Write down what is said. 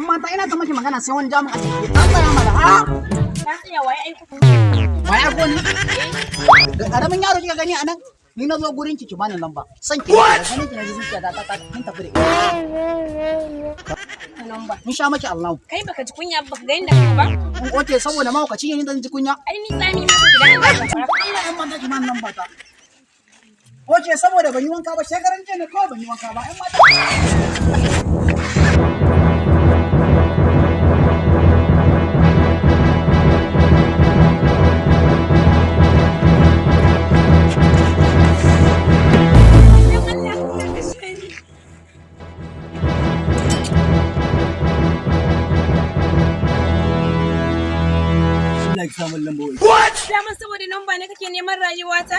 'Yan mata ina ta maki magana sai wani jami'a ce. Ta tsaya mana ha? Ka tsaya waye aiko. Waya ko ni? Da karamin yaro kika gani anan? Ni na zo gurin ki bani lamba. San ki da ganin ki na ji zuciya ta kin tafi da Lamba. Mun sha maki Allah. Kai baka ji kunya baka ga inda kake ba? Oke saboda mahaukaci ne zan ji kunya. Ai ni tsami ma kake da Allah fara. Allah ya manta ki man lamba ta. Oke saboda ban yi wanka ba shekaran jiya ne kawai ban yi wanka ba. Ai mata. Daman saboda lamba ne kake neman rayuwata?